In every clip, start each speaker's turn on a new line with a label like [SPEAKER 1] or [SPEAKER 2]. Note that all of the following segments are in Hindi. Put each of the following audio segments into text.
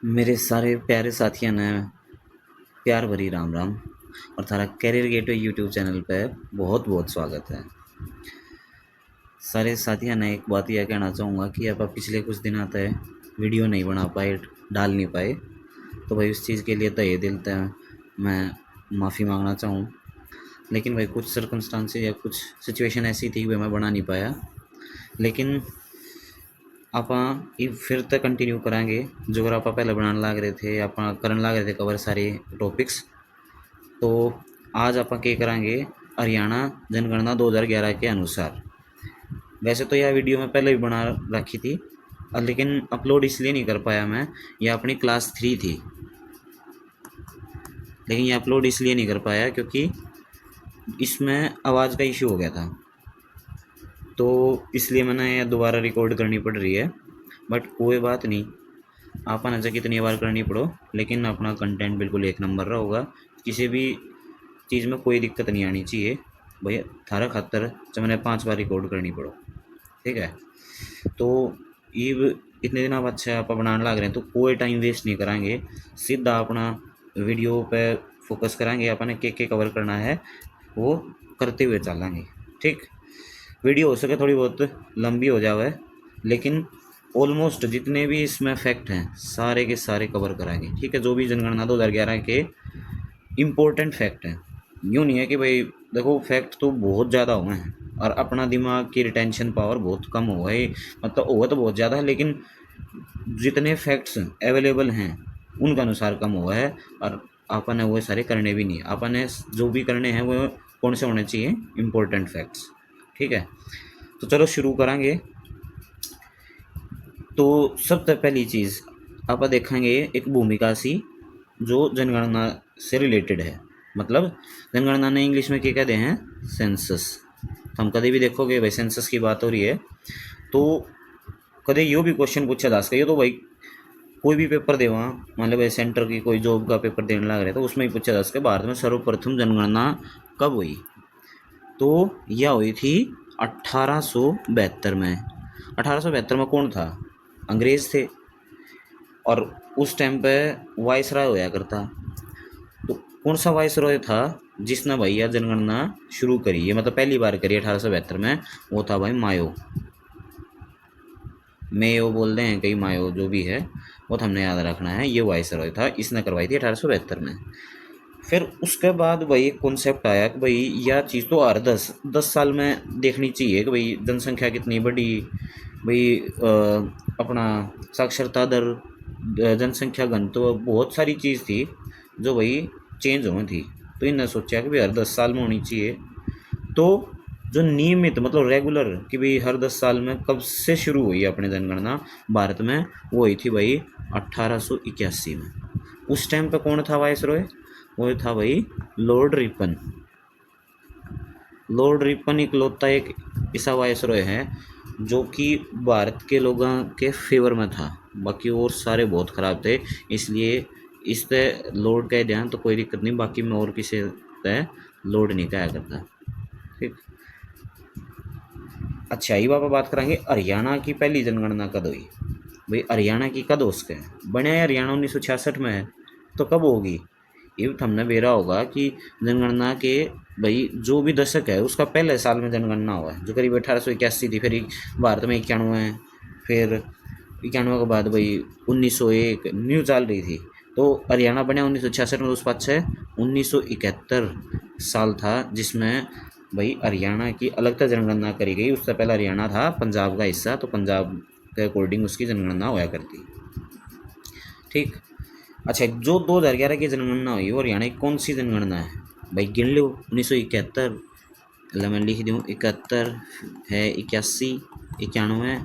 [SPEAKER 1] मेरे सारे प्यारे साथियों ने प्यार भरी राम राम। और थारा कैरियर गेटवे यूट्यूब चैनल पे बहुत बहुत स्वागत है। सारे साथियों ने एक बात यह कहना चाहूँगा कि आप पिछले कुछ दिनों तक वीडियो नहीं बना पाए, डाल नहीं पाए, तो भाई उस चीज़ के लिए तहे दिल से मैं माफ़ी मांगना चाहूँ। लेकिन भाई कुछ सर्कमस्टांसेस या कुछ सिचुएशन ऐसी थी कि मैं बना नहीं पाया। लेकिन आप फिर तक कंटिन्यू करांगे जो अगर आप पहले बनाने लग रहे थे, आप करने लग रहे थे कवर सारे टॉपिक्स। तो आज आप करांगे हरियाणा जनगणना 2011 के अनुसार। वैसे तो यह वीडियो मैं पहले भी बना रखी थी, लेकिन अपलोड इसलिए नहीं कर पाया मैं, यह अपनी क्लास 3 थी, लेकिन यह अपलोड इसलिए नहीं कर पाया क्योंकि इसमें आवाज़ का इशू हो गया था, तो इसलिए मैंने यह दोबारा रिकॉर्ड करनी पड़ रही है। बट कोई बात नहीं, आपने चाहे कितनी बार करनी पड़ो, लेकिन अपना कंटेंट बिल्कुल एक नंबर रहा होगा। किसी भी चीज़ में कोई दिक्कत नहीं आनी चाहिए भैया, थारा खातर चाहे मैंने 5 बार रिकॉर्ड करनी पड़ो, ठीक है। तो ये इतने दिन बाद अच्छा आप बनाने लग रहे हैं, तो कोई टाइम वेस्ट नहीं कराएंगे, सीधा अपना वीडियो पे फोकस कराएंगे। अपने के कवर करना है वो करते हुए चलेंगे, ठीक। वीडियो हो सके थोड़ी बहुत लंबी हो जाए, लेकिन ऑलमोस्ट जितने भी इसमें फैक्ट हैं सारे के सारे कवर कराएंगे, ठीक है। जो भी जनगणना 2011 के इम्पोर्टेंट फैक्ट हैं, यूँ नहीं है कि भाई देखो फैक्ट तो बहुत ज़्यादा हुए हैं और अपना दिमाग की रिटेंशन पावर बहुत कम हुआ है, मतलब हुआ तो बहुत ज़्यादा है, लेकिन जितने फैक्ट्स अवेलेबल हैं उनके अनुसार कम हुआ है। और आपने वो सारे करने भी नहीं, आपने जो भी करने हैं वो कौन से होने चाहिए, इम्पोर्टेंट फैक्ट्स, ठीक है। तो चलो शुरू करेंगे। तो सबसे पहली चीज़ आप देखेंगे एक भूमिका सी जो जनगणना से रिलेटेड है, मतलब जनगणना ने इंग्लिश में क्या कहते हैं, सेंसस। तो हम कभी भी देखोगे भाई सेंसस की बात हो रही है, तो कदे यो भी क्वेश्चन पूछा जा सके, तो भाई कोई भी पेपर दे वहाँ, मान लो भाई सेंटर की कोई जॉब का पेपर देने लग रहे, तो उसमें ही पूछा जा सके भारत में सर्वप्रथम जनगणना कब हुई। तो यह हुई थी 1872 में। 1872 में कौन था, अंग्रेज़ थे, और उस टाइम पे वायसराय होया करता। तो कौन सा वायसराय था जिसने भैया जनगणना शुरू करी है, मतलब पहली बार करी 1872 में, वो था भाई मायो। मेयो बोलते हैं कई, मायो जो भी है वो तो हमने याद रखना है, ये वायसराय था, इसने करवाई थी 1872 में। फिर उसके बाद भाई एक कॉन्सेप्ट आया कि भाई यह चीज़ तो हर 10 साल में देखनी चाहिए कि भाई जनसंख्या कितनी बढ़ी, भाई अपना साक्षरता दर, जनसंख्या घनत्व, बहुत सारी चीज़ थी जो भाई चेंज हुई थी। तो इन्होंने सोचा कि भाई हर 10 साल में होनी चाहिए। तो जो नियमित मतलब रेगुलर कि भाई हर 10 साल में कब से शुरू हुई अपने जनगणना भारत में, वो हुई थी भाई 1881 में। उस टाइम पे कौन था वायसरॉय, वो था भाई लॉर्ड रिपन। लॉर्ड रिपन इकलौता एक ऐसा वायसरॉय है जो कि भारत के लोगों के फेवर में था, बाकी और सारे बहुत ख़राब थे, इसलिए इस पे लॉर्ड कह दिया तो कोई दिक्कत नहीं, बाकी मैं और किसी पे लॉर्ड नहीं कहा करता, ठीक। अच्छा ये बात करेंगे हरियाणा की पहली जनगणना कब हुई। भाई हरियाणा की कब उसके बने है, हरियाणा 1966 में है, तो कब होगी। ये हमने बेरा होगा कि जनगणना के भाई जो भी दशक है उसका पहले साल में जनगणना हुआ है, जो करीब 1881 थी, फिर भारत में 91, फिर 91 के बाद भाई 1901 न्यू चल रही थी। तो हरियाणा बना 1966 में, उस पाछे 1971 साल था जिसमें भाई हरियाणा की अलग से जनगणना करी गई। उससे पहले हरियाणा था पंजाब का हिस्सा, तो पंजाब के अकॉर्डिंग उसकी जनगणना होया करती, ठीक। अच्छा जो 2011 की जनगणना हुई वो हरियाणा की कौन सी जनगणना है भाई, गिन लो। 1971, मैं लिख दूँ 71 है, 81, 91,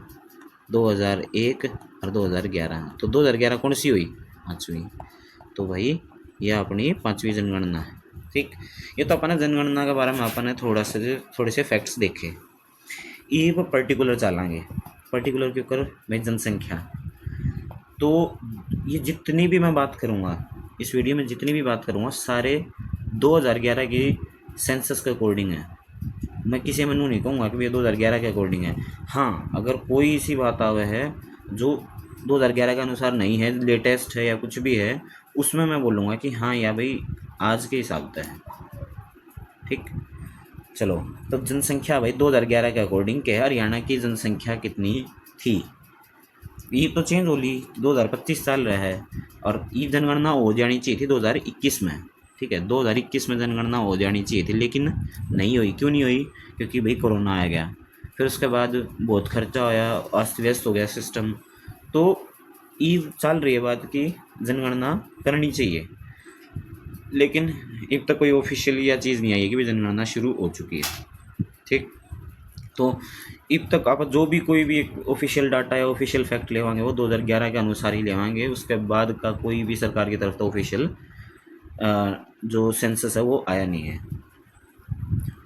[SPEAKER 1] 2001 और 2011। तो 2011 कौन सी हुई, 5वीं। तो भाई यह अपनी 5वीं जनगणना है, ठीक। ये तो अपने जनगणना के बारे में अपने थोड़े से फैक्ट्स देखे। ये पर्टिकुलर चलेंगे, पर्टिकुलर क्यों कर भाई, जनसंख्या। तो ये जितनी भी मैं बात करूँगा इस वीडियो में, जितनी भी बात करूँगा सारे 2011 की सेंसस के अकॉर्डिंग है। मैं किसी में नहीं कहूँगा कि ये 2011 के अकॉर्डिंग है। हाँ अगर कोई ऐसी बात आवे है जो 2011 के अनुसार नहीं है, लेटेस्ट है या कुछ भी है, उसमें मैं बोलूँगा कि हाँ या भाई आज के हिसाब से है। ठीक, चलो तो जनसंख्या भाई 2011 के अकॉर्डिंग क्या है, हरियाणा की जनसंख्या कितनी थी। ये तो चेंज हो ली, 2025 चल रहा है और ये जनगणना हो जानी चाहिए थी 2021 में। ठीक है, 2021 में जनगणना हो जानी चाहिए थी, लेकिन नहीं हुई। क्यों नहीं हुई? क्योंकि भाई कोरोना आ गया, फिर उसके बाद बहुत खर्चा होया, अस्त व्यस्त हो गया सिस्टम। तो ये चल रही है बात कि जनगणना करनी चाहिए, लेकिन एक तक कोई ऑफिशियल या चीज़ नहीं आई है कि भाई जनगणना शुरू हो चुकी है। ठीक, तो अब तक आप जो भी कोई भी एक ऑफिशियल डाटा या ऑफिशियल फैक्ट लेवाएंगे वो 2011 के अनुसार ही लेवाएंगे, उसके बाद का कोई भी सरकार की तरफ तो ऑफिशियल जो सेंसस है वो आया नहीं है।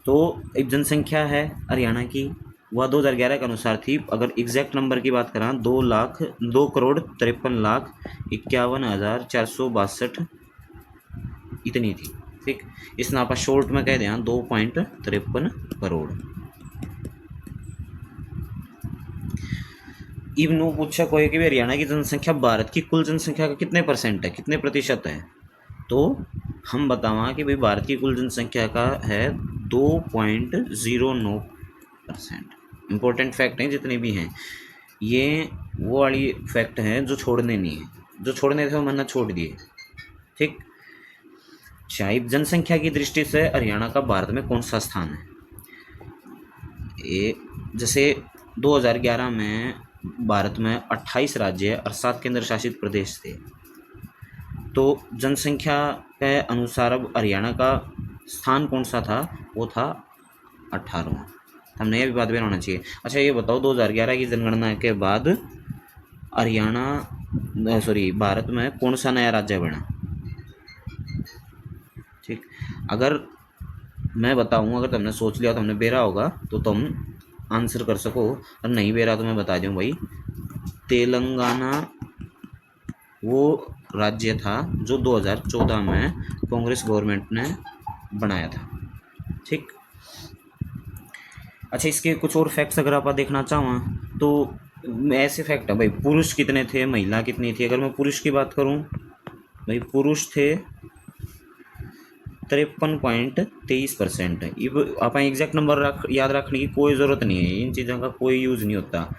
[SPEAKER 1] तो एक जनसंख्या है हरियाणा की, वह 2011 के अनुसार थी। अगर एग्जैक्ट नंबर की बात करें 2,53,51,462 इतनी थी। ठीक, इसने आप शॉर्ट में कह दें 2.53 करोड़। इवन पूछा कोई कि हरियाणा की जनसंख्या भारत की कुल जनसंख्या का कितने परसेंट है, कितने प्रतिशत है, तो हम बतावा कि भाई भारत की कुल जनसंख्या का है 2.09%। इम्पोर्टेंट फैक्ट हैं जितने भी हैं, ये वो वाली फैक्ट हैं जो छोड़ने नहीं है, जो छोड़ने थे वो मैंने छोड़ दिए। ठीक, शायद जनसंख्या की दृष्टि से हरियाणा का भारत में कौन सा स्थान है? ये जैसे 2011 में भारत में 28 राज्य और 7 केंद्र शासित प्रदेश थे, तो जनसंख्या के अनुसार अब हरियाणा का स्थान कौन सा था? वो था 18वां। हमने ये भी बात भी होना चाहिए। अच्छा ये बताओ 2011 की जनगणना के बाद भारत में कौन सा नया राज्य बना? ठीक, अगर मैं बताऊँ, अगर तुमने सोच लिया तो हमने बेरा होगा तो तुम आंसर कर सको, और नहीं बेरा तो मैं बता दूँ भाई, तेलंगाना वो राज्य था जो 2014 में कांग्रेस गवर्नमेंट ने बनाया था। ठीक, अच्छा इसके कुछ और फैक्ट्स अगर आप देखना चाहो तो ऐसे फैक्ट है भाई, पुरुष कितने थे, महिला कितनी थी। अगर मैं पुरुष की बात करूं भाई, पुरुष थे 53.23%। ये आप एग्जैक्ट नंबर याद रखने की कोई ज़रूरत नहीं है, इन चीज़ों का कोई यूज़ नहीं होता,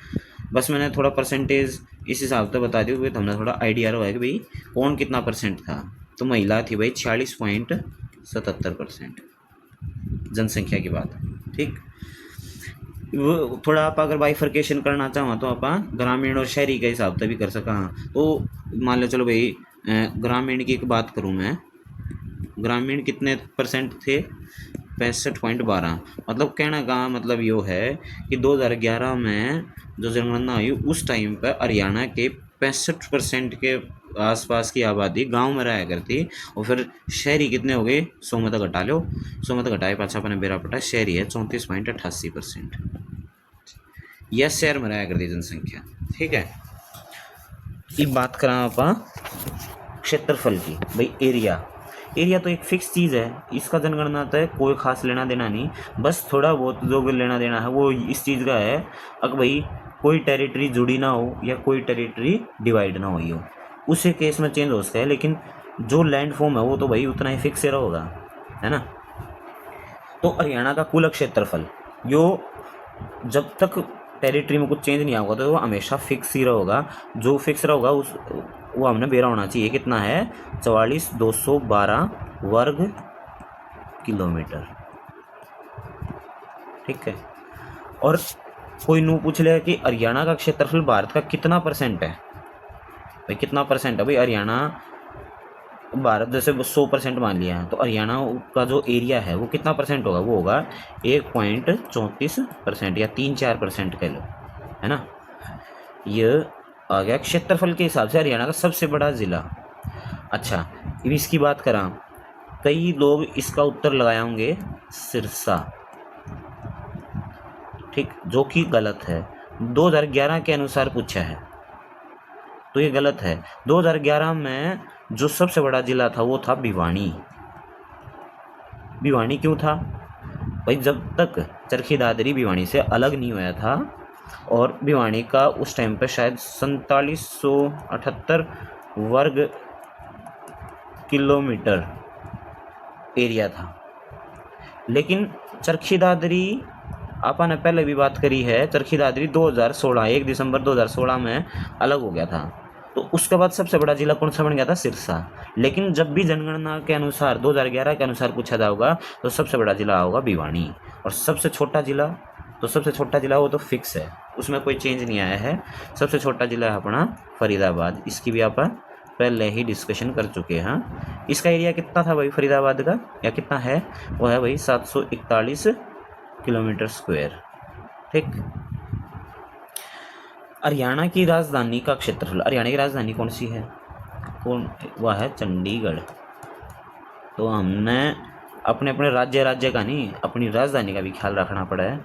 [SPEAKER 1] बस मैंने थोड़ा परसेंटेज इस हिसाब से बता दिया तो हमने थोड़ा आइडिया रहा है कि भाई कौन कितना परसेंट था। तो महिला थी भाई 46.77% जनसंख्या की बात। ठीक, वो थोड़ा आप अगर बाइफर्केशन करना चाहो तो आप ग्रामीण और शहरी के हिसाब से भी कर सका। तो मान लो चलो भाई ग्रामीण की एक बात करूँ मैं, ग्रामीण कितने परसेंट थे? 65.12। मतलब कहना का मतलब यो है कि 2011 में जो जनगणना हुई उस टाइम पर हरियाणा के 65% के आसपास की आबादी गांव में रहा करती, और फिर शहरी कितने हो गए? 100 में तो घटा लो, 100 में तो घटाए पाछा अपने बेरा पटा, शहरी है 34.88%। यह शहर में रहा करती जनसंख्या। ठीक है, एक बात करा आप क्षेत्रफल की, भाई एरिया तो एक फिक्स चीज़ है, इसका जनगणना तो है कोई खास लेना देना नहीं, बस थोड़ा बहुत जो भी लेना देना है वो इस चीज़ का है अगर भाई कोई टेरिटरी जुड़ी ना हो या कोई टेरिटरी डिवाइड ना हुई हो, उसी केस में चेंज हो सकता है, लेकिन जो लैंड फॉर्म है वो तो भाई उतना ही फिक्स रहा होगा, है ना। तो हरियाणा का कुल क्षेत्रफल यो जब तक टेरिटरी में कुछ चेंज नहीं होगा तो वो हमेशा फिक्स ही रहेगा। जो फिक्स रहेगा उस वो हमने बेरा होना चाहिए, कितना है? 44,212 वर्ग किलोमीटर। ठीक है, और कोई नू पूछ ले कि हरियाणा का क्षेत्रफल भारत का कितना परसेंट है? भाई कितना परसेंट है? भाई हरियाणा भारत जैसे 100% मान लिया है तो हरियाणा का जो एरिया है वो कितना परसेंट होगा? वो होगा 1.34% या 3-4% कह लो, है ना। ये आ गया क्षेत्रफल के हिसाब से हरियाणा का सबसे बड़ा ज़िला। अच्छा अब इसकी बात करा, कई लोग इसका उत्तर लगाए होंगे सिरसा, ठीक, जो कि गलत है। 2011 के अनुसार पूछा है तो ये गलत है। 2011 में जो सबसे बड़ा जिला था वो था भिवानी। भिवानी क्यों था भाई? जब तक चरखी दादरी भिवानी से अलग नहीं हुआ था और भिवानी का उस टाइम पे शायद 4778 वर्ग किलोमीटर एरिया था। लेकिन चरखी दादरी आपा ने पहले भी बात करी है, चरखी दादरी 2016 1 दिसंबर 2016 में अलग हो गया था। तो उसके बाद सबसे बड़ा जिला कौन सा बन गया था? सिरसा। लेकिन जब भी जनगणना के अनुसार 2011 के अनुसार पूछा जाएगा तो सबसे बड़ा जिला होगा भिवानी। और सबसे छोटा जिला, तो सबसे छोटा जिला वो तो फिक्स है, उसमें कोई चेंज नहीं आया है। सबसे छोटा जिला है अपना फरीदाबाद। इसकी भी आप पहले ही डिस्कशन कर चुके हैं। इसका एरिया कितना था भाई फरीदाबाद का, या कितना है? वो है भाई 741 किलोमीटर स्क्वायर। ठीक। हरियाणा की राजधानी का क्षेत्रफल, हरियाणा की राजधानी कौन सी है? कौन? वह है चंडीगढ़। तो हमने अपने अपने राज्य का नहीं, अपनी राजधानी का भी ख्याल रखना पड़ा है।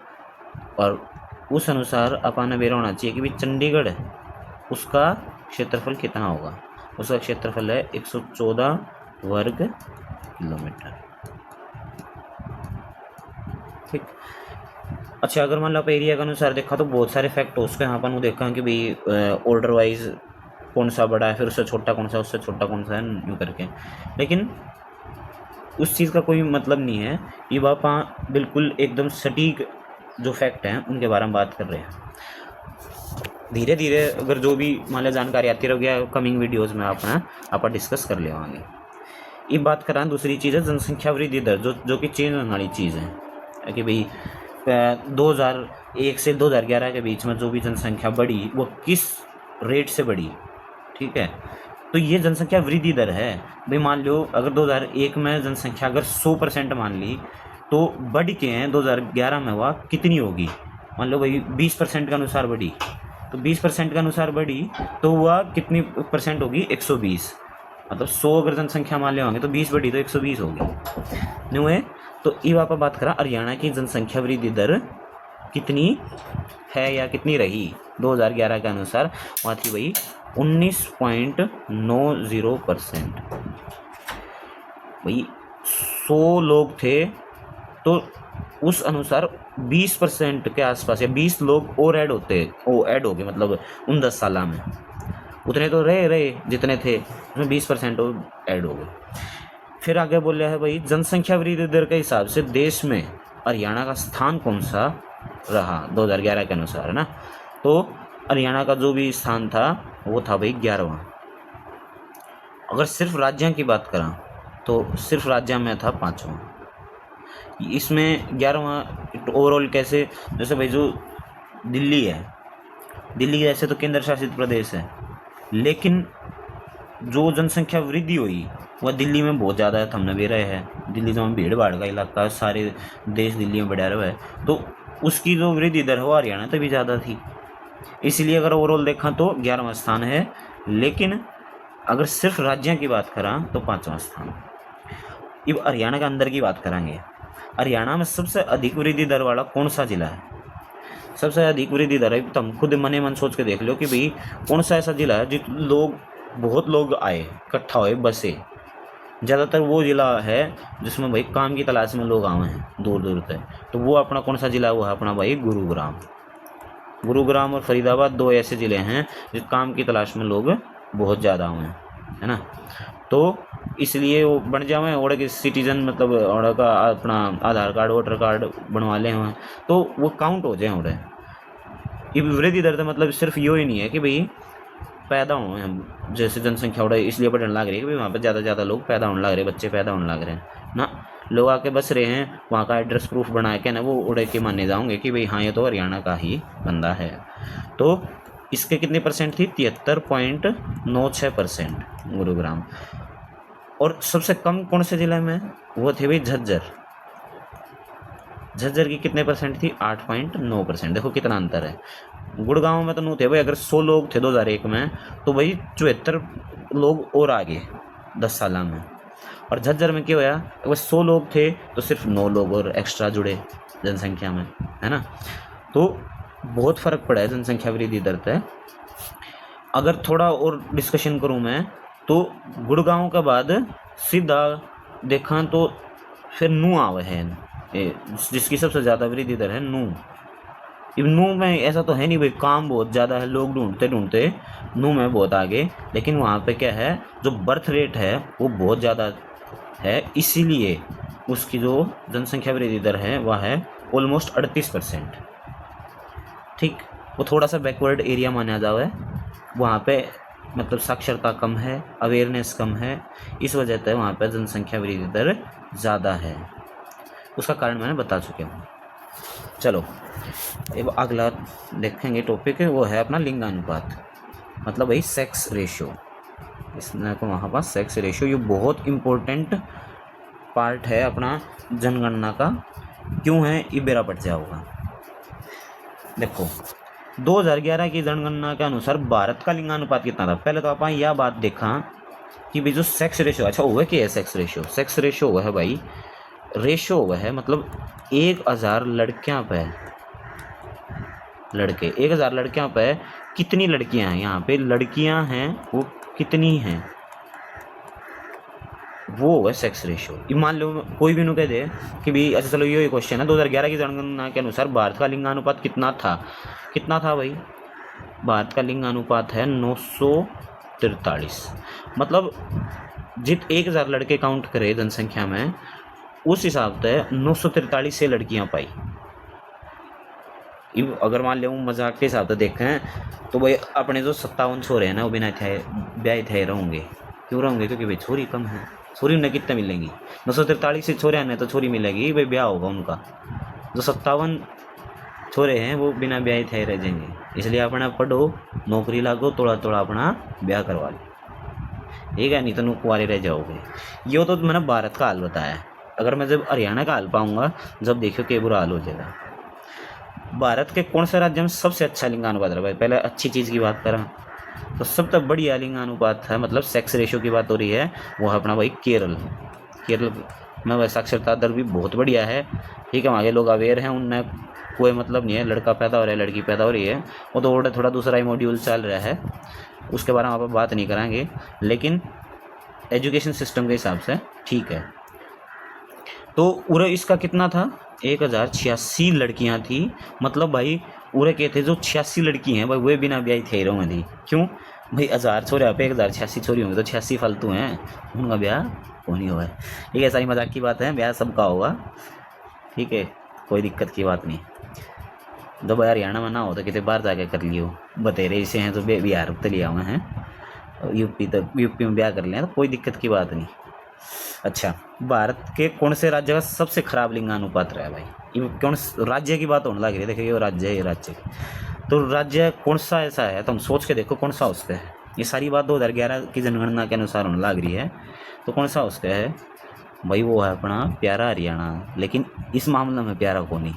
[SPEAKER 1] और उस अनुसार अपन बेरा होना चाहिए कि भाई चंडीगढ़ उसका क्षेत्रफल कितना होगा। उसका क्षेत्रफल है 114 वर्ग किलोमीटर। ठीक। अच्छा, अगर मान लो आप एरिया के अनुसार देखा तो बहुत सारे फैक्ट हो उसके। यहाँ अपन देखा कि भाई ऑर्डर वाइज कौन सा बड़ा है, फिर उससे छोटा कौन सा, उससे छोटा कौन सा है, यूँ करके। लेकिन उस चीज़ का कोई मतलब नहीं है। ये आप बिल्कुल एकदम सटीक जो फैक्ट हैं उनके बारे में बात कर रहे हैं। धीरे धीरे अगर जो भी मान लो जानकारी आती रहेगी कमिंग वीडियोज़ में आप डिस्कस कर लेवांगे। ये बात करा दूसरी चीज़ है जनसंख्या वृद्धि दर, जो कि चेंज होने वाली चीज़ है कि भाई 2001 से 2011 के बीच में जो भी जनसंख्या बढ़ी वो किस रेट से बढ़ी। ठीक है, तो ये जनसंख्या वृद्धि दर है। भाई मान लो अगर 2001 में जनसंख्या अगर 100% मान ली तो बढ़ के हैं 2011 में हुआ कितनी होगी? मान लो भाई 20% के अनुसार बढ़ी, तो 20% के अनुसार बढ़ी तो वह कितनी परसेंट होगी? 120। मतलब 100 अगर जनसंख्या मान ले होंगे तो 20 बढ़ी तो 120 होगी। नहीं हुए? तो ये आप बात करा हरियाणा की जनसंख्या वृद्धि दर कितनी है या कितनी रही 2011 के अनुसार? वहाँ थी भाई 19.90%। भाई 100 लोग थे तो उस अनुसार 20% के आसपास या 20 लोग और ऐड हो गए, मतलब उन 10 साल में उतने तो रहे जितने थे, उसमें 20% और ऐड हो गए। फिर आगे बोल रहा है भाई जनसंख्या वृद्धि दर के हिसाब से देश में हरियाणा का स्थान कौन सा रहा 2011 के अनुसार, है ना? तो हरियाणा का जो भी स्थान था वो था भाई 11वां। अगर सिर्फ राज्यों की बात करा तो सिर्फ राज्य में था 5वां। इसमें 11वां ओवरऑल कैसे? जैसे भाई जो दिल्ली है, दिल्ली ऐसे तो केंद्र शासित प्रदेश है, लेकिन जो जनसंख्या वृद्धि हुई वह दिल्ली में बहुत ज़्यादा है। हमने भी रहे हैं दिल्ली जो भीड़ भाड़ का इलाका है, सारे देश दिल्ली में बढ़ा रहा है, तो उसकी जो वृद्धि दर है हरियाणा तो भी ज़्यादा थी। इसलिए अगर ओवरऑल देखा तो 11वां स्थान है, लेकिन अगर सिर्फ राज्यों की बात करा तो 5वां स्थान। अब हरियाणा के अंदर की बात करेंगे। हरियाणा में सबसे अधिक वृद्धि दर वाला कौन सा जिला है? सबसे अधिक वृद्धि दर है, तुम खुद मने मन सोच के देख लो कि भाई कौन सा ऐसा जिला है जिस बहुत लोग आए, इकट्ठा हुए, बसे। ज़्यादातर वो ज़िला है जिसमें भाई काम की तलाश में लोग आए हैं दूर दूर तक। तो वो अपना कौन सा ज़िला? वो है अपना भाई गुरुग्राम और फरीदाबाद, 2 ऐसे ज़िले हैं जिस काम की तलाश में लोग बहुत ज़्यादा हुए हैं, है ना? तो इसलिए वो बन जाए और के सिटीजन, मतलब और का अपना आधार कार्ड वोटर कार्ड बनवा ले हुए तो वो काउंट हो जाए। और ये वृद्धि दर मतलब सिर्फ यो ही नहीं है कि भाई पैदा हुए हम, जैसे जनसंख्या उड़ा इसलिए बढ़ने लग रही है कि भाई वहाँ पर ज़्यादा लोग पैदा होने लग रहे, बच्चे पैदा होने लग रहे हैं ना, लोग आके बस रहे हैं, वहाँ का एड्रेस प्रूफ बना के ना वो उड़े के माने जाओगे कि भाई हाँ ये तो हरियाणा का ही बंदा है। तो इसके कितनी परसेंट थी? 73.96% गुरुग्राम। और सबसे कम कौन से जिले में? वो थे भाई झज्जर की कितने परसेंट थी? 8.9%। देखो कितना अंतर है। गुड़गांव में तो नहीं थे भाई, अगर 100 लोग थे 2001 में तो भाई 74 लोग और आ गए 10 साल में। और झज्जर में क्या हुआ? अगर 100 लोग थे तो सिर्फ 9 लोग और एक्स्ट्रा जुड़े जनसंख्या में, है ना? तो बहुत फ़र्क पड़ा है जनसंख्या वृद्धि दर पे। अगर थोड़ा और डिस्कशन करूँ मैं तो गुड़गांव के बाद सीधा देखा तो फिर नू आवे है, जिसकी सबसे ज़्यादा वृद्धि दर है नू। अब नू में ऐसा तो है नहीं भाई, काम बहुत ज़्यादा है, लोग ढूंढते ढूंढते नू में बहुत आगे, लेकिन वहाँ पे क्या है, जो बर्थ रेट है वो बहुत ज़्यादा है, इसीलिए उसकी जो जनसंख्या वृद्धि दर है वह है ऑलमोस्ट 38%। ठीक, वो थोड़ा सा बैकवर्ड एरिया माना जाता है, वहाँ पे मतलब साक्षरता कम है, अवेयरनेस कम है, इस वजह से वहाँ पे जनसंख्या वृद्धि दर ज़्यादा है। उसका कारण मैंने बता चुके हूँ। चलो अब अगला देखेंगे टॉपिक है, वो है अपना लिंगानुपात, मतलब भाई सेक्स रेशियो। इसमें को वहाँ पास सेक्स रेशियो, ये बहुत इम्पोर्टेंट पार्ट है अपना जनगणना का। क्यों है ये बेरा पड़ जाओगा। देखो 2011 की जनगणना के अनुसार भारत का लिंगानुपात कितना था। पहले तो आप यह बात देखा कि भाई जो सेक्स रेशियो, अच्छा हुआ क्या है सेक्स रेशियो। सेक्स रेशियो हुआ है भाई, रेशियो हुआ है मतलब 1000 लड़कियां पे लड़के, 1000 लड़कियां पे कितनी लड़कियां हैं, यहाँ पे लड़कियां हैं वो कितनी हैं, वो है सेक्स रेशियो। ये मान लो कोई भी नु कह दे कि भाई अच्छा चलो ये क्वेश्चन है 2011 की जनगणना के अनुसार भारत का लिंगानुपात कितना था भाई। भारत का लिंगानुपात है 943, मतलब जित 1000 लड़के काउंट करे जनसंख्या में, उस हिसाब से 943 से लड़कियां पाई। अगर मान लो मजाक के हिसाब से देखें तो भाई अपने जो 57 छोरे हैं ना वो बिना ब्याह थे रहेंगे। क्यों रहेंगे, क्योंकि भाई छोरी कम है। छोरी उन्हें कितने मिलेंगी, 943 से छोरे आने तो छोरी मिलेगी भाई, ब्याह होगा उनका। जो 57 छोरे हैं वो बिना ब्याह थे रह जाएंगे। इसलिए अपना पढ़ो, नौकरी लागो, थोड़ा थोड़ा अपना ब्याह करवा लो, ठीक है, नहीं तो कुंवारे रह जाओगे। ये तो मैंने भारत का हाल बताया। अगर मैं जब हरियाणा का हाल पाऊंगा, जब देखो कि बुरा हाल हो जाएगा। भारत के कौन से राज्य में सबसे अच्छा लिंगानुपात है भाई। पहले अच्छी चीज़ की बात करें तो सबसे बढ़िया लिंगानुपात है, मतलब सेक्स रेशियो की बात हो रही है, वो है अपना भाई केरल। केरल में वह साक्षरता दर भी बहुत बढ़िया है, ठीक है, वहाँ के लोग अवेयर हैं, उनमें कोई मतलब नहीं है लड़का पैदा हो रहा है लड़की पैदा हो रही है, वो तो थोड़ा दूसरा ही मॉड्यूल चल रहा है, उसके बारे में आप बात नहीं करेंगे, लेकिन एजुकेशन सिस्टम के हिसाब से ठीक है। तो उरे इसका कितना था, 1086 लड़कियां थी, मतलब भाई उरे के थे जो 86 लड़की हैं भाई वे बिना ब्याह थे रहो थी। क्यों भाई, 1000 छोरे पे 1086 छोरी होंगे तो 86 फालतू हैं, उनका ब्याह हो नहीं हुआ है। ठीक है, सारी मजाक की बात है, ब्याह सबका होगा, ठीक है, कोई दिक्कत की बात नहीं। जब भाई हरियाणा में ना हो तो कितने बाहर जाके कर लियो, बतेरे ऐसे हैं तो बिहार तो लिया हुए हैं, यूपी में ब्याह कर लिया, तो कोई दिक्कत की बात नहीं। अच्छा, भारत के कौन से राज्य का सबसे खराब लिंगानुपात रहा है भाई। ये कौन राज्य की बात होने लग रही है, देखिए ये राज्य है, ये राज्य तो राज्य कौन सा ऐसा है, तो हम सोच के देखो कौन सा उसका है। ये सारी बात 2011 की जनगणना के अनुसार होने लग रही है, तो कौन सा उसका है भाई, वो है अपना प्यारा हरियाणा। लेकिन इस मामले में प्यारा को नहीं,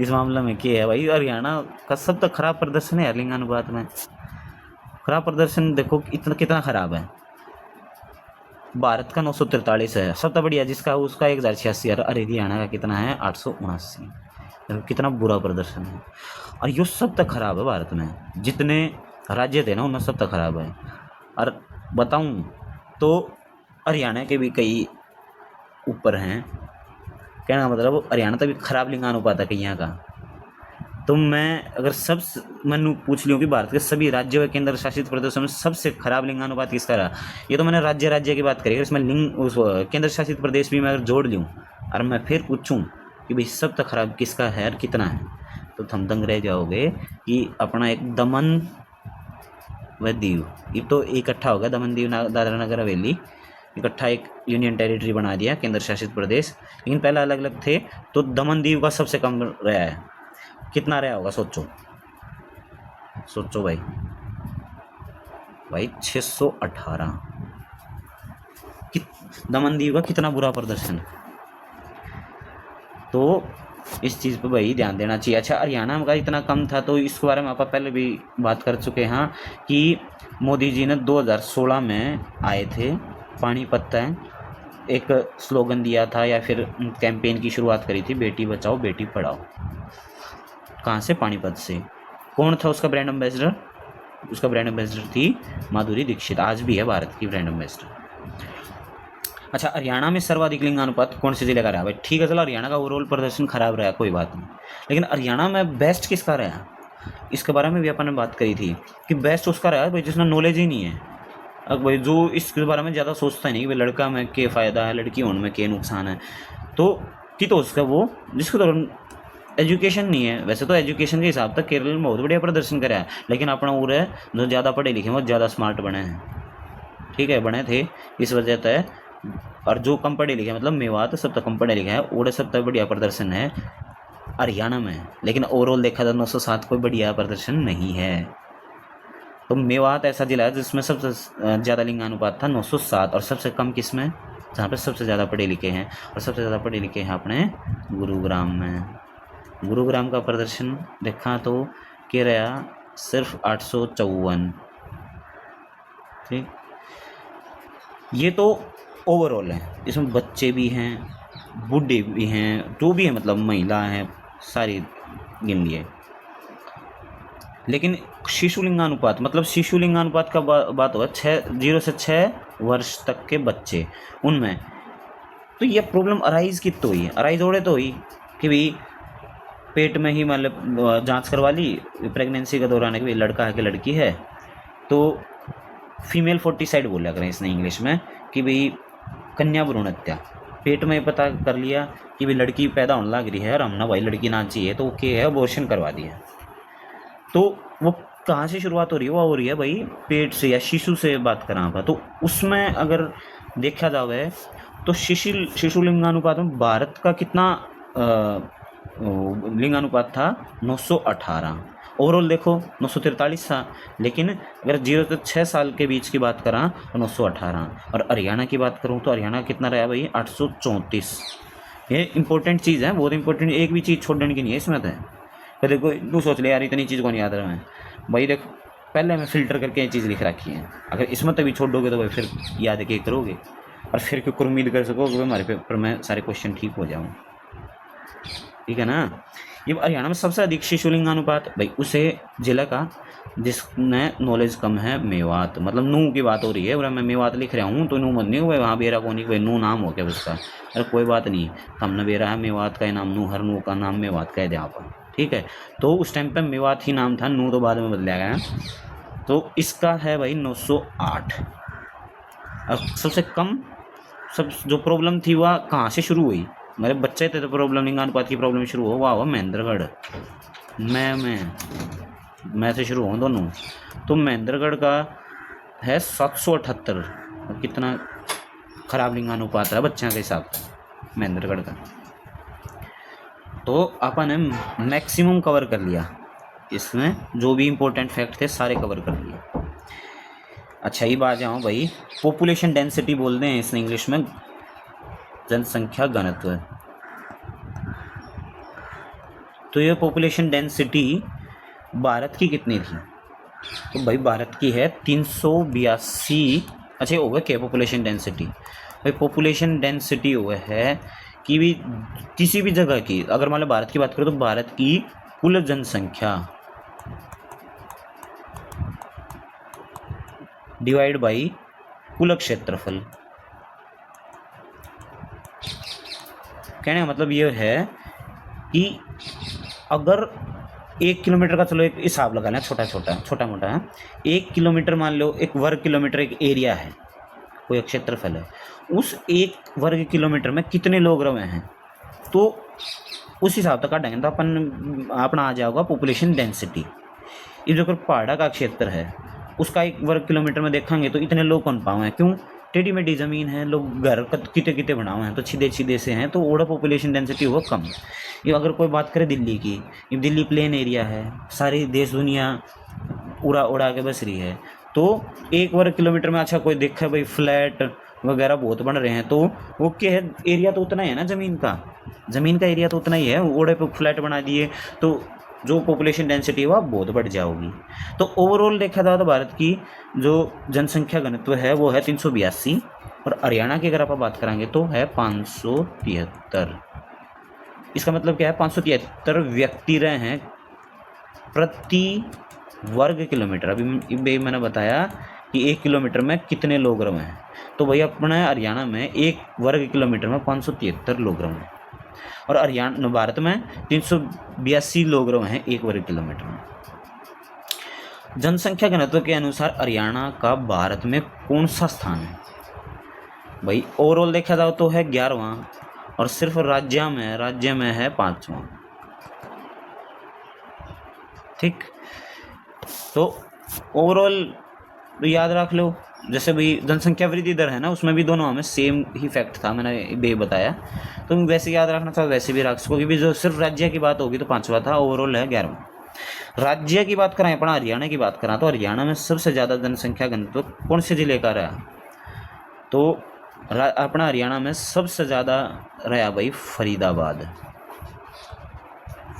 [SPEAKER 1] इस मामले में क्या है भाई, हरियाणा का सब तक खराब प्रदर्शन है लिंगानुपात में। खराब प्रदर्शन देखो इतना कितना खराब है। भारत का 943 है सबसे बढ़िया, जिसका उसका 1086 है, अरे हरियाणा का कितना है 879। कितना बुरा प्रदर्शन है, और ये सब तक खराब है भारत में। जितने राज्य थे ना उनमें सब तक खराब है। और बताऊं तो हरियाणा के भी कई ऊपर हैं, कहने का मतलब हरियाणा तक भी खराब लिंगानुपात है कई यहाँ का। तो मैं अगर सब मैंने पूछ लियो कि भारत के सभी राज्यों व केंद्र शासित प्रदेशों में सबसे खराब लिंगानुपात किसका रहा, ये तो मैंने राज्य की बात करी। अगर इसमें उस केंद्र शासित प्रदेश भी मैं अगर जोड़ लूँ और मैं फिर पूछूं कि भाई सब तक खराब किसका है और कितना है, तो तुम दंग रह जाओगे कि अपना एक दमन व दीव, ये तो इकट्ठा हो गया, दमन दीव दादरा नगर हवेली इकट्ठा एक यूनियन टेरिटरी बना दिया, केंद्र शासित प्रदेश। लेकिन पहले अलग अलग थे, तो दमन दीव का सबसे कम रहा है। कितना रहा होगा सोचो भाई 618। दमन दीव का कितना बुरा प्रदर्शन। तो इस चीज़ पे भाई ध्यान देना चाहिए। अच्छा, हरियाणा का इतना कम था तो इसके बारे में आप पहले भी बात कर चुके हैं कि मोदी जी ने 2016 में आए थे, पानीपत है एक स्लोगन दिया था या फिर कैंपेन की शुरुआत करी थी, बेटी बचाओ बेटी पढ़ाओ। कहाँ से, पानीपत से। कौन था उसका ब्रांड एम्बेसडर, उसका ब्रांड एम्बेसडर थी माधुरी दीक्षित, आज भी है भारत की ब्रांड एम्बेसडर। अच्छा, हरियाणा में सर्वाधिक लिंगानुपात कौन से जिले का रहा? भाई ठीक है, चलो हरियाणा का ओवरऑल प्रदर्शन खराब रहा, कोई बात नहीं, लेकिन हरियाणा में बेस्ट किसका रहा? इसके बारे में भी अपन ने बात करी थी कि बेस्ट उसका रहा भाई जिसमें नॉलेज ही नहीं है। अब भाई जो इसके बारे में ज़्यादा सोचता नहीं कि भाई लड़का में के फ़ायदा है, लड़की होने में के नुकसान है, तो कि तो उसका वो जिसको तो एजुकेशन नहीं है। वैसे तो एजुकेशन के हिसाब तक केरल में बहुत बढ़िया प्रदर्शन करा है, लेकिन अपना वो है जो ज़्यादा पढ़े लिखे वो ज़्यादा स्मार्ट बने हैं, ठीक है, बने थे इस वजह से। और जो कम पढ़े लिखे मतलब मेवात सब तक कम पढ़े लिखे है, और सब तक बढ़िया प्रदर्शन है हरियाणा में, लेकिन ओवरऑल देखा जाए 907 कोई बढ़िया प्रदर्शन नहीं है। तो मेवात ऐसा जिला है जिसमें सबसे ज़्यादा लिंगानुपात था 907, और सबसे कम किसमें? जहाँ पे सबसे ज़्यादा पढ़े लिखे हैं, और सबसे ज़्यादा पढ़े लिखे हैं अपने गुरुग्राम में। गुरुग्राम का प्रदर्शन देखा तो क्या रहा? सिर्फ 854। ठीक, ये तो ओवरऑल है, इसमें बच्चे भी हैं, बूढ़े भी हैं, जो भी है मतलब महिला हैं, सारी गिन लिए। लेकिन शिशु लिंगानुपात मतलब शिशु लिंगानुपात का बात हुआ 0 से 6 वर्ष तक के बच्चे, उनमें तो ये प्रॉब्लम अराइज कित तो हुई? अराइज ओड़े तो हुई कि भाई पेट में ही मतलब जांच करवा ली प्रेगनेंसी के दौरान कि भाई लड़का है कि लड़की है, तो फीमेल फोर्टिसाइड बोला करें इसने इंग्लिश में, कि भाई कन्या भ्रूण हत्या। पेट में पता कर लिया कि भाई लड़की पैदा होने लग रही है और हम ना भाई लड़की ना चाहिए, तो क्या है अबॉर्शन करवा दिया। तो वो कहाँ से शुरुआत हो रही है? वो हो रही है भाई पेट से या शिशु से बात करा था। तो उसमें अगर देखा जाए तो शिशु लिंगानुपात में भारत का कितना लिंगानुपात था? 918। ओवरऑल देखो 943 था, लेकिन अगर 0 से 6 साल के बीच की बात करा तो 918। और हरियाणा की बात करूँ तो हरियाणा कितना रहा भाई? 834। ये इंपॉर्टेंट चीज़ है, बहुत इंपॉर्टेंट, एक भी चीज़ छोड़ने की नहीं है इसमें। तो देखो तू सोच ले यार इतनी चीज़ को नहीं याद रहा है भाई, देखो पहले मैं फ़िल्टर करके ये चीज़ लिख रखी है, अगर इसमें तभी छोड़ दोगे तो भाई फिर याद के करोगे, और फिर क्यों उम्मीद कर सकोगे कि हमारे पेपर में सारे क्वेश्चन ठीक हो जाऊँ, ठीक है ना। ये हरियाणा में सबसे अधिक शिशु लिंगानुपात भाई उसे जिला का जिसमें नॉलेज कम है मेवात, मतलब नू की बात हो रही है, और मैं मेवात लिख रहा हूँ तो नू मत नहीं भाई वहाँ बेरा कौन भाई नू नाम हो गया उसका, अरे कोई बात नहीं, हमने बेरा है मेवात का नाम नू, हर नू का नाम मेवात का है यहाँ पर, ठीक है। तो उस टाइम पे मेवात ही नाम था, नू तो बाद में बदला गया। तो इसका है भाई 908। अब सबसे कम सब जो प्रॉब्लम थी वह कहाँ से शुरू हुई? मेरे बच्चे थे तो प्रॉब्लम लिंगानुपात की प्रॉब्लम शुरू हुआ महेंद्रगढ़। मैं से शुरू हुआ दोनों। तो महेंद्रगढ़ का है 778, कितना खराब लिंगानुपात है बच्चों के हिसाब से महेंद्रगढ़ का। तो अपन ने मैक्सिमम कवर कर लिया, इसमें जो भी इम्पोर्टेंट फैक्ट थे सारे कवर कर लिए। अच्छा ये बात जाऊँ भाई, पॉपुलेशन डेंसिटी बोलते हैं इसने इंग्लिश में, जनसंख्या घनत्व। तो ये पॉपुलेशन डेंसिटी भारत की कितनी थी? तो भाई भारत की है 382। अच्छा हो गया क्या पॉपुलेशन डेंसिटी? भाई पॉपुलेशन डेंसिटी हुआ है कि भी किसी भी जगह की, अगर मान लो भारत की बात करो तो भारत की कुल जनसंख्या डिवाइड बाई कुल क्षेत्रफल। कहने का मतलब ये है कि अगर 1 किलोमीटर का, चलो एक हिसाब लगा लें छोटा मोटा है, 1 किलोमीटर मान लो, 1 वर्ग किलोमीटर एक एरिया है, कोई क्षेत्रफल है, उस 1 वर्ग किलोमीटर में कितने लोग रहे हैं, तो उस हिसाब तक काटेंगे तो अपन अपना आ जाएगा पॉपुलेशन डेंसिटी। ये जो पहाड़ा का क्षेत्र है उसका 1 वर्ग किलोमीटर में देखेंगे तो इतने लोग कौन पाए हैं, क्यों? टेढ़ी मेढ़ी ज़मीन है, लोग घर किते बनाए हैं, तो सीधे से हैं, तो ओड़ा पॉपुलेशन डेंसिटी हुआ कम। ये अगर कोई बात करे दिल्ली की, ये दिल्ली प्लेन एरिया है, सारी देश दुनिया उड़ा के बस रही है, तो 1 वर्ग किलोमीटर में अच्छा कोई देखा भाई फ्लैट वगैरह बहुत बन रहे हैं, तो वो क्या है, एरिया तो उतना ही है ना, ज़मीन का एरिया तो उतना ही है, ओड़े पे फ्लैट बना दिए तो जो पॉपुलेशन डेंसिटी है वह बहुत बढ़ जाएगी। तो ओवरऑल देखा जाए तो भारत की जो जनसंख्या घनत्व है वो है 382, और हरियाणा की अगर आप बात करेंगे तो है 573। इसका मतलब क्या है? 573 व्यक्ति रहे हैं प्रति वर्ग किलोमीटर। अभी मैंने बताया कि 1 किलोमीटर में कितने लोग रहे हैं। तो भाई अपने हरियाणा में 1 वर्ग किलोमीटर में 573 लोग रहे हैं, और हरियाणा भारत में 382 लोग रहे हैं 1 वर्ग किलोमीटर में। जनसंख्या घनत्व के अनुसार हरियाणा का भारत में कौन सा स्थान है? भाई ओवरऑल देखा जाओ तो है 11वां, और सिर्फ राज्य में है 5वां। ठीक, तो ओवरऑल याद रख लो। जैसे भाई जनसंख्या वृद्धि दर है ना, उसमें भी दोनों में सेम ही फैक्ट था, मैंने बे बताया। तुम वैसे याद रखना चाहो वैसे भी रख सकोगे। जो सिर्फ राज्य की बात होगी तो 5वां था, ओवरऑल है 11वां। राज्य की बात करें, अपना हरियाणा की बात करें, तो हरियाणा में सबसे ज़्यादा जनसंख्या घनत्व कौन से जिले का रहा? तो अपना हरियाणा में सबसे ज़्यादा रहा भाई फरीदाबाद।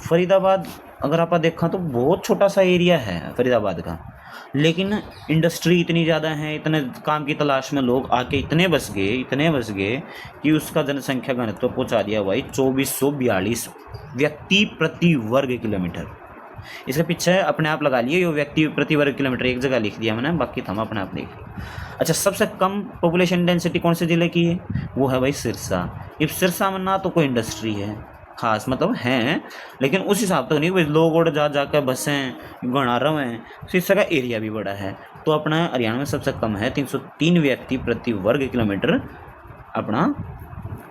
[SPEAKER 1] फरीदाबाद अगर आप देखा तो बहुत छोटा सा एरिया है फरीदाबाद का, लेकिन इंडस्ट्री इतनी ज़्यादा है, इतने काम की तलाश में लोग आके इतने बस गए कि उसका जनसंख्या घनत्व पहुंचा दिया भाई 2442 व्यक्ति प्रति वर्ग किलोमीटर। इसके पीछे अपने आप लगा लिए, ये व्यक्ति प्रति वर्ग किलोमीटर एक जगह लिख दिया मैंने, बाकी थम अपने आप देख लिया। अच्छा, सबसे कम पॉपुलेशन डेंसिटी कौन से ज़िले की है? वो है भाई सिरसा। इस सिरसा में ना तो कोई इंडस्ट्री है खास, मतलब हैं लेकिन उस हिसाब तो नहीं, भाई लोग और जाकर बसें गणा रहे हैं, तो इसका एरिया भी बड़ा है। तो अपना हरियाणा में सबसे कम है 303 व्यक्ति प्रति वर्ग किलोमीटर अपना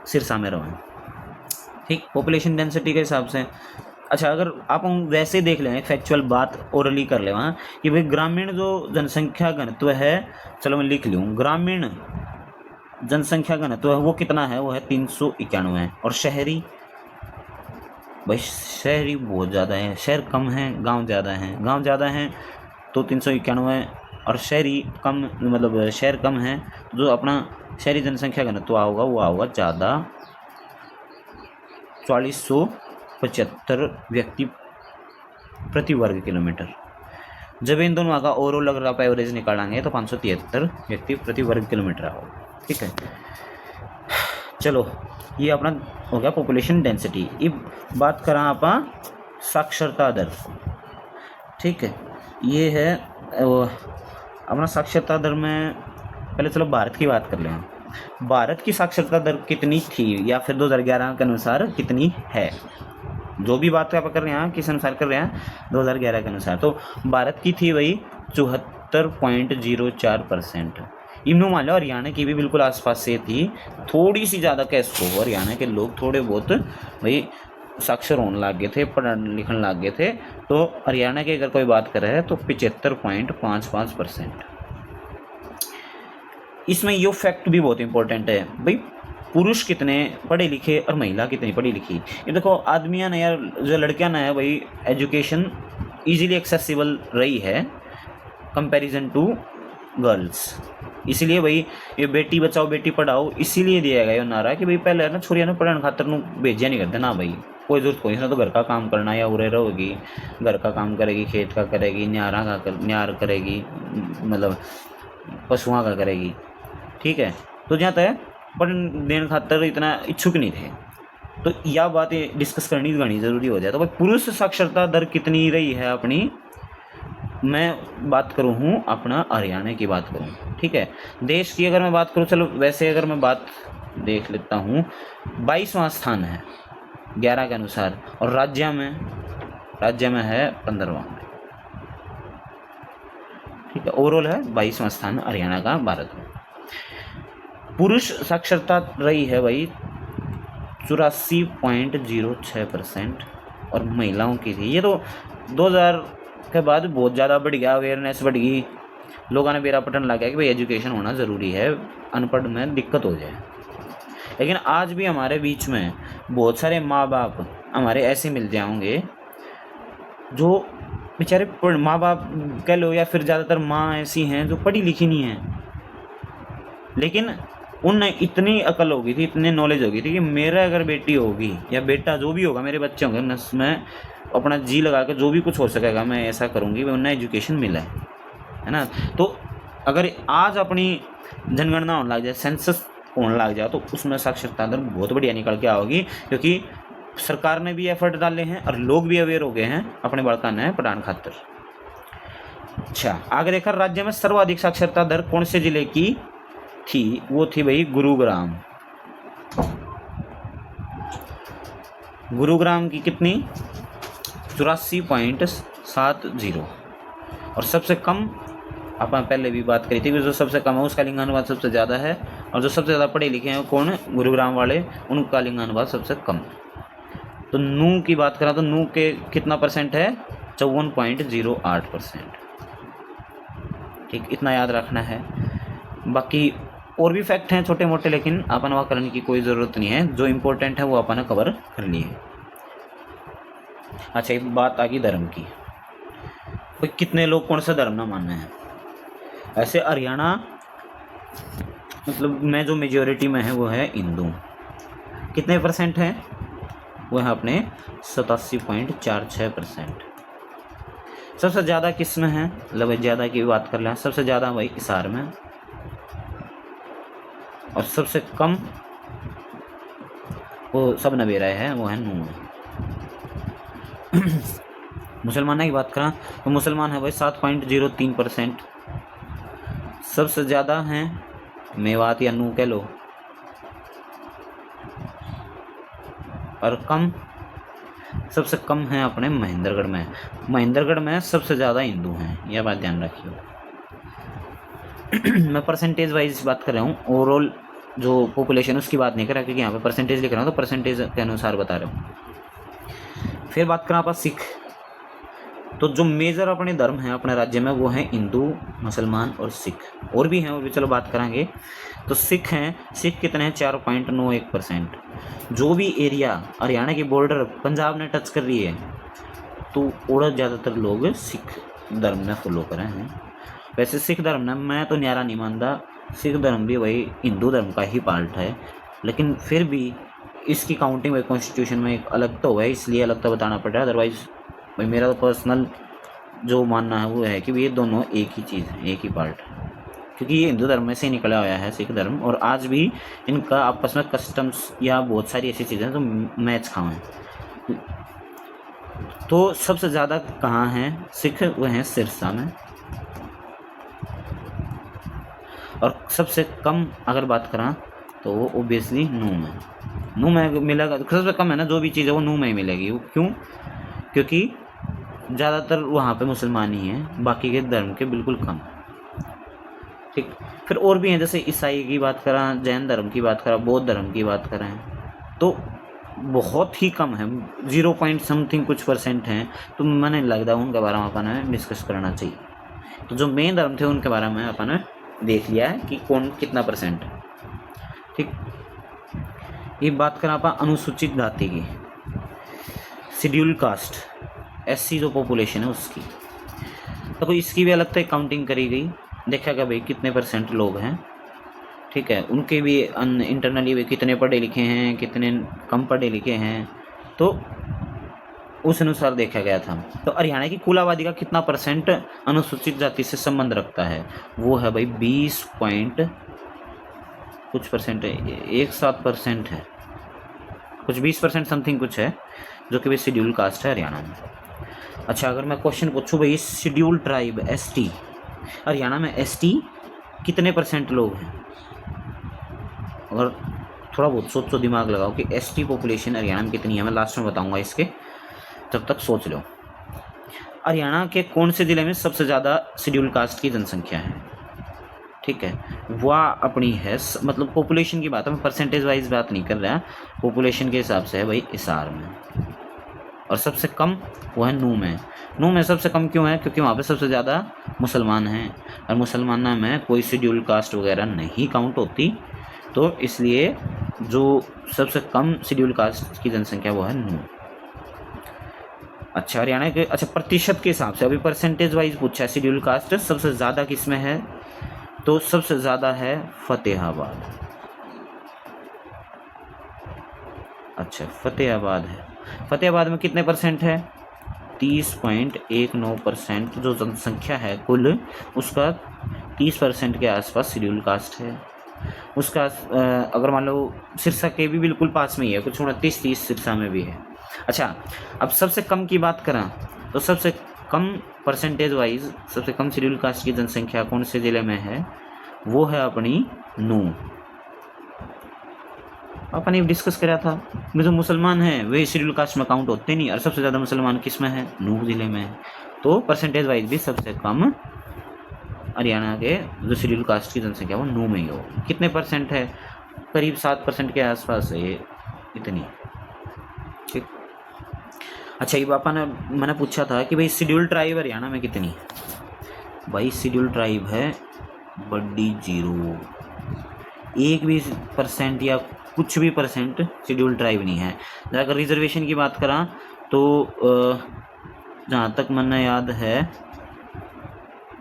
[SPEAKER 1] सिरसा में रहे। ठीक, पॉपुलेशन डेंसिटी के हिसाब से। अच्छा, अगर आप हम वैसे देख लें, फैक्चुअल बात ओरली कर ले वहाँ कि भाई ग्रामीण जो जनसंख्या घनत्व है, चलो मैं लिख लूँ, ग्रामीण जनसंख्या घनत्व है वो कितना है? वो है 391 है। और शहरी, भाई शहरी बहुत ज़्यादा है, शहर कम है, गांव ज़्यादा है, तो 391, और शहरी कम, मतलब शहर कम है, जो अपना शहरी जनसंख्या घनत्व होगा वो होगा ज़्यादा, 4475 व्यक्ति प्रति वर्ग किलोमीटर। जब इन दोनों का ओवरऑल अगर आप एवरेज निकालेंगे तो 573 व्यक्ति प्रति वर्ग किलोमीटर होगा। ठीक है, चलो ये अपना हो गया पॉपुलेशन डेंसिटी। अब बात करा आप साक्षरता दर। ठीक है, ये है अपना साक्षरता दर में पहले चलो भारत की बात कर लें। भारत की साक्षरता दर कितनी थी, या फिर 2011 के अनुसार कितनी है? जो भी बात आप कर रहे हैं किस अनुसार कर रहे हैं, 2011 के अनुसार। तो भारत की थी वही 74.04%। इनमें मान लो हरियाणा की भी बिल्कुल आसपास से थी, थोड़ी सी ज़्यादा कैसे हो, हरियाणा के लोग थोड़े बहुत भाई साक्षर होने लग गए थे, पढ़ने लिखने लग गए थे। तो हरियाणा की अगर कोई बात करे है तो 75.55%। इसमें ये फैक्ट भी बहुत इंपॉर्टेंट है भाई, पुरुष कितने पढ़े लिखे और महिला कितनी पढ़ी लिखी। ये देखो आदमियाँ ने यार, जो लड़कियाँ ने है भाई, एजुकेशन इजीली एक्सेसिबल रही है कंपैरिजन टू गर्ल्स। इसीलिए भाई ये बेटी बचाओ बेटी पढ़ाओ इसीलिए दिया गया ये नारा कि भाई पहले ना छोरियां ने पढ़ने खातर भेजा नहीं करते ना भाई, कोई जरूरत कोई ना, तो घर का काम करना या उरे रहोगी, घर का काम करेगी, खेत का करेगी, न्यार करेगी, मतलब पशुओं का करेगी। ठीक है, तो जहाँ तक पढ़ देने खातर इतना इच्छुक नहीं थे, तो यह बात डिस्कस करनी घनी ज़रूरी हो जाए। तो भाई पुरुष साक्षरता दर कितनी रही है अपनी, मैं बात करूँ हूँ अपना हरियाणा की बात करूँ। ठीक है, देश की अगर मैं बात करूँ, चलो वैसे अगर मैं बात देख लेता हूँ, 22वां स्थान है 11 के अनुसार, और राज्य में है 15वां। ठीक है, ओवरऑल है 22वां स्थान हरियाणा का भारत में। पुरुष साक्षरता रही है भाई 84.06%, और महिलाओं की थी, ये तो 2000 के बाद बहुत ज़्यादा बढ़ गया, अवेयरनेस बढ़ गई, लोगों ने बेरा पटन लगा कि भाई एजुकेशन होना ज़रूरी है, अनपढ़ में दिक्कत हो जाए। लेकिन आज भी हमारे बीच में बहुत सारे माँ बाप हमारे ऐसे मिल जाएंगे जो बेचारे माँ बाप कह लो, या फिर ज़्यादातर माँ ऐसी हैं जो पढ़ी लिखी नहीं हैं, लेकिन उनने इतनी अकल होगी थी, इतनी नॉलेज होगी थी कि मेरा अगर बेटी होगी या बेटा जो भी होगा, मेरे बच्चे होंगे, मैं अपना जी लगा कर जो भी कुछ हो सकेगा मैं ऐसा करूँगी, मैं उन्हें एजुकेशन मिला है ना। तो अगर आज अपनी जनगणना होने लग जाए, सेंसस होने लग जाए, तो उसमें साक्षरता दर बहुत बढ़िया निकल के आओगी, क्योंकि सरकार ने भी एफर्ट डाले हैं और लोग भी अवेयर हो गए हैं अपने बड़का ने पढ़ाने खातर। अच्छा, आगे देखा राज्य में सर्वाधिक साक्षरता दर कौन से जिले की थी? वो थी भाई गुरुग्राम। गुरुग्राम की कितनी? 84.70। और सबसे कम, अपन पहले भी बात करी थी कि जो सबसे कम है उसका लिंगानुपात सबसे ज़्यादा है, और जो सबसे ज़्यादा पढ़े लिखे हैं वो कौन है? गुरुग्राम वाले, उनका लिंगानुपात सबसे कम। तो नू की बात करें तो नू के कितना परसेंट है? 54.08%। ठीक, इतना याद रखना है। बाकी और भी फैक्ट हैं छोटे मोटे, लेकिन अपन वहाँ करने की कोई ज़रूरत नहीं है, जो इम्पोर्टेंट है वो अपन ने कवर कर लिए। अच्छा, एक बात आ गई धर्म की, भाई कितने लोग कौन सा धर्म ना मानना है। ऐसे हरियाणा मतलब में जो मेजॉरिटी में है वो है हिंदू। कितने परसेंट है? वो है अपने 87.46%। सबसे ज़्यादा किस में है? मतलब ज़्यादा की बात कर लें, सबसे ज़्यादा भाई हिसार में, और सबसे कम वो सब नबेरा है, वो है नू में। मुसलमानों की बात करें तो मुसलमान है भाई 7.03%। सबसे ज़्यादा हैं मेवात या नू कह लो, और कम, सबसे कम है अपने महेंद्रगढ़ में। महेंद्रगढ़ में सबसे ज़्यादा हिंदू हैं, यह बात ध्यान रखिए। मैं परसेंटेज वाइज बात कर रहा हूँ, ओवरऑल जो पॉपुलेशन उसकी बात नहीं कर रहा, क्योंकि यहाँ पे परसेंटेज लिख रहा हूँ तो परसेंटेज के अनुसार बता रहा हूँ। फिर बात करें आप सिख, तो जो मेजर अपने धर्म हैं अपने राज्य में वो हैं हिंदू, मुसलमान और सिख। और भी हैं, और भी चलो बात करेंगे। तो सिख हैं, सिख कितने हैं? 4.91%। जो भी एरिया हरियाणा की बॉर्डर पंजाब ने टच कर रही है तो और ज़्यादातर लोग सिख धर्म में फॉलो कर रहे हैं। वैसे सिख धर्म ना मैं तो न्यारा नहीं मानता, सिख धर्म भी वही हिंदू धर्म का ही पार्ट है, लेकिन फिर भी इसकी काउंटिंग वही कॉन्स्टिट्यूशन में एक अलग तो है, इसलिए अलग तो बताना पड़ रहा है। अदरवाइज भाई मेरा तो पर्सनल जो मानना है वो है कि ये दोनों एक ही चीज़ है, एक ही पार्ट है, क्योंकि ये हिंदू धर्म में से निकला हुआ है सिख धर्म, और आज भी इनका आपस में कस्टम्स या बहुत सारी ऐसी चीज़ें जो मैच खाओ हैं। तो सबसे ज़्यादा कहाँ हैं सिख? वो हैं सिरसा में। और सबसे कम अगर बात करें तो वो ओबियसली नू में मिलेगा। सबसे कम है ना, जो भी चीज़ है वो नू में ही मिलेगी। वो क्यों? क्योंकि ज़्यादातर वहाँ पे मुसलमान ही हैं, बाकी के धर्म के बिल्कुल कम। ठीक, फिर और भी हैं, जैसे ईसाई की बात करें, जैन धर्म की बात करें, बौद्ध धर्म की बात करें, तो बहुत ही कम है, 0 पॉइंट समथिंग कुछ परसेंट हैं। तो मैंने लगता है उनके बारे में अपन डिस्कस करना चाहिए। तो जो मेन धर्म थे उनके बारे में अपन देख लिया है कि कौन कितना परसेंट है। ठीक, ये बात करें अपन अनुसूचित जाति की, शेड्यूल कास्ट, एससी जो पॉपुलेशन है उसकी, तो इसकी भी अलग से काउंटिंग करी गई, देखा गया भाई कितने परसेंट लोग हैं। ठीक है, उनके भी इंटरनली भी कितने पढ़े लिखे हैं, कितने कम पढ़े लिखे हैं, तो उस अनुसार देखा गया था। तो हरियाणा की कुल आबादी का कितना परसेंट अनुसूचित जाति से संबंध रखता है? वो है भाई 20 पॉइंट कुछ परसेंट है, 17% है, कुछ 20% समथिंग कुछ है, जो कि भाई शेड्यूल कास्ट है हरियाणा में। अच्छा, अगर मैं क्वेश्चन पूछूँ भाई शेड्यूल ट्राइब एसटी, हरियाणा में एसटी कितने परसेंट लोग हैं? अगर थोड़ा बहुत सोचो, दिमाग लगाओ कि एसटी पॉपुलेशन हरियाणा में कितनी है, मैं लास्ट में बताऊंगा इसके, तब तक सोच लो। हरियाणा के कौन से ज़िले में सबसे ज़्यादा शेड्यूल कास्ट की जनसंख्या है? ठीक है, वह अपनी है, मतलब पॉपुलेशन की बात है, मैं परसेंटेज वाइज बात नहीं कर रहा, पॉपुलेशन के हिसाब से है भाई हिसार में। और सबसे कम वो है नू में। नू में सबसे कम क्यों है? क्योंकि वहाँ पे सबसे ज़्यादा मुसलमान हैं, और मुसलमानों में कोई शेड्यूल कास्ट वगैरह नहीं काउंट होती, तो इसलिए जो सबसे कम शेड्यूल कास्ट की जनसंख्या वो है नू। अच्छा, हरियाणा के प्रतिशत के हिसाब से, अभी परसेंटेज वाइज पूछा है शेड्यूल कास्ट, सबसे ज़्यादा किस में है? तो सबसे ज़्यादा है फतेहाबाद। अच्छा, फतेहाबाद है। फतेहाबाद में कितने परसेंट है? 30.19%। जो जनसंख्या है कुल, उसका 30% के आसपास शेड्यूल कास्ट है। उसका अगर मान लो सिरसा के भी बिल्कुल पास में ही है, कुछ 29-30 सिरसा में भी है। अच्छा, अब सबसे कम की बात करें तो सबसे कम परसेंटेज वाइज सबसे कम शेड्यूल कास्ट की जनसंख्या कौन से ज़िले में है, वो है अपनी नूंह। अपन ने डिस्कस करा था, जो मुसलमान हैं वे शेड्यूल कास्ट में काउंट होते नहीं, और सबसे ज़्यादा मुसलमान किस में है, नूंह ज़िले में है। तो परसेंटेज वाइज भी सबसे कम हरियाणा के जो शेड्यूल कास्ट की जनसंख्या वो नूंह में ही हो। कितने परसेंट है, करीब 7% के आसपास है ये, इतनी। ठीक। अच्छा, ये पापा ने मैंने पूछा था कि भाई शेड्यूल ट्राइब हरियाणा में कितनी, भाई शेड्यूल ट्राइब है बड़ी 0, 1% या कुछ भी परसेंट शेड्यूल ट्राइब नहीं है। अगर रिजर्वेशन की बात करा तो जहाँ तक मैंने याद है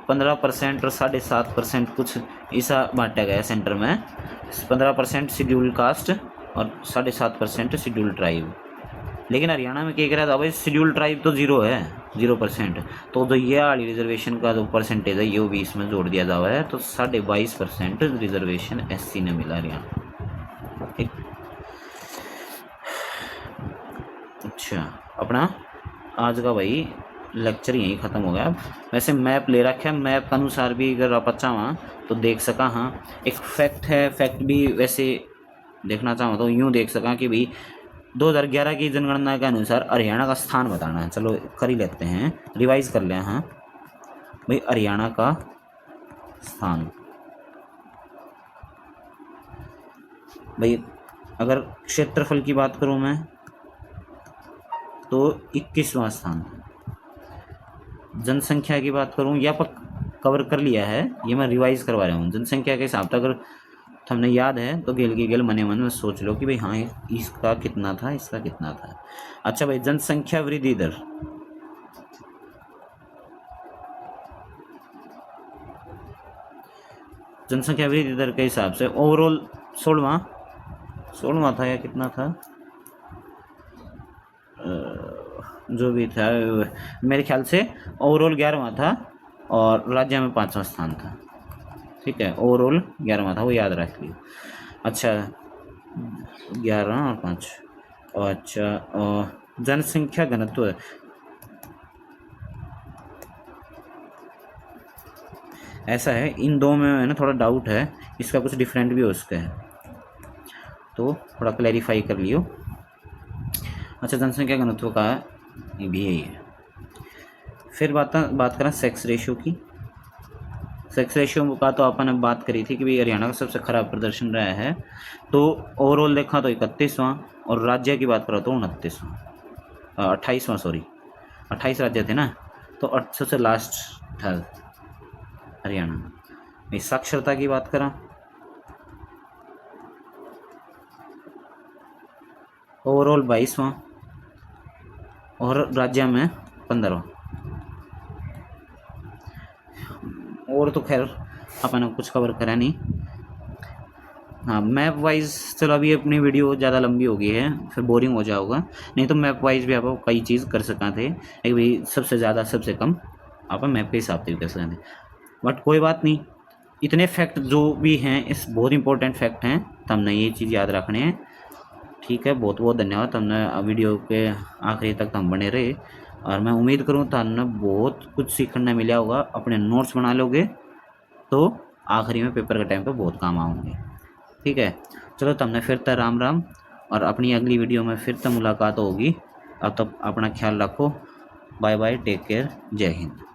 [SPEAKER 1] 15% और 7.5% कुछ ऐसा बांटा गया सेंटर में, 15% शेड्यूल कास्ट और 7.5% शेड्यूल ट्राइब। लेकिन हरियाणा में क्या कह रहा था भाई, शेड्यूल ट्राइब तो 0 है, 0%। तो जो ये वाली रिजर्वेशन का जो परसेंटेज है ये भी इसमें जोड़ दिया जावा है, तो 22.5% रिजर्वेशन SC ने मिला हरियाणा। ठीक। अच्छा, अपना आज का भाई लेक्चर यहीं ख़त्म हो गया। वैसे मैप ले रखा है, मैप के अनुसार भी अगर आप चाहें तो देख सका। हाँ, एक फैक्ट है, फैक्ट भी वैसे देखना चाहो तो यूँ देख सका कि भाई 2011 की जनगणना के अनुसार हरियाणा का स्थान बताना है। चलो कर ही लेते हैं, रिवाइज कर लें। हाँ भाई, हरियाणा का स्थान भाई, अगर क्षेत्रफल की बात करूँ मैं तो 21वां स्थान। जनसंख्या की बात करूँ, या पर कवर कर लिया है, ये मैं रिवाइज करवा रहा हूँ। जनसंख्या के हिसाब से अगर हमने याद है तो गेल की गेल मने मन में सोच लो कि भाई हाँ इसका कितना था, इसका कितना था। अच्छा भाई, जनसंख्या वृद्धि दर, जनसंख्या वृद्धि दर के हिसाब से ओवरऑल 16वां था या कितना था, जो भी था, मेरे ख्याल से ओवरऑल 11वां था और राज्य में 5वां स्थान था। ठीक है, ओवरऑल 11वां था, वो याद रख लियो। अच्छा, 11 और 5। अच्छा, जनसंख्या घनत्व ऐसा है, इन दो में है ना थोड़ा डाउट है, इसका कुछ डिफरेंट भी हो सकता है, तो थोड़ा क्लैरिफाई कर लियो। अच्छा, जनसंख्या घनत्व का ये भी यही है। फिर बात करें सेक्स रेशियो की। सेक्स रेशियो का तो अपन ने बात करी थी कि भाई हरियाणा का सबसे खराब प्रदर्शन रहा है, तो ओवरऑल देखा तो 31वां, और राज्य की बात करो तो 28वां, सॉरी 28 राज्य थे ना, तो सबसे लास्ट था हरियाणा। साक्षरता की बात करा, ओवरऑल 22वां और राज्य में 15वां। और तो खैर अपन कुछ कवर करा नहीं। हाँ, मैप वाइज चलो अभी अपनी वीडियो ज़्यादा लंबी हो गई है, फिर बोरिंग हो जाओगा, नहीं तो मैप वाइज भी आप कई चीज़ कर सका थे। एक भी सबसे ज़्यादा सबसे कम आप मैप के हिसाब से भी कर सकते थे, बट कोई बात नहीं। इतने फैक्ट जो भी हैं इस बहुत इंपॉर्टेंट फैक्ट हैं, तो हमने ये चीज़ याद रखने हैं। ठीक है, बहुत बहुत धन्यवाद। हमने वीडियो के आखिरी तक हम बने रहे, और मैं उम्मीद करूँ तो हमने बहुत कुछ सीखने मिला होगा। अपने नोट्स बना लोगे तो आखिरी में पेपर के टाइम पे बहुत काम आएंगे। ठीक है, चलो तो हमने फिर तक राम राम, और अपनी अगली वीडियो में फिर तक मुलाकात होगी। अब तक अपना ख्याल रखो, बाय बाय, टेक केयर, जय हिंद।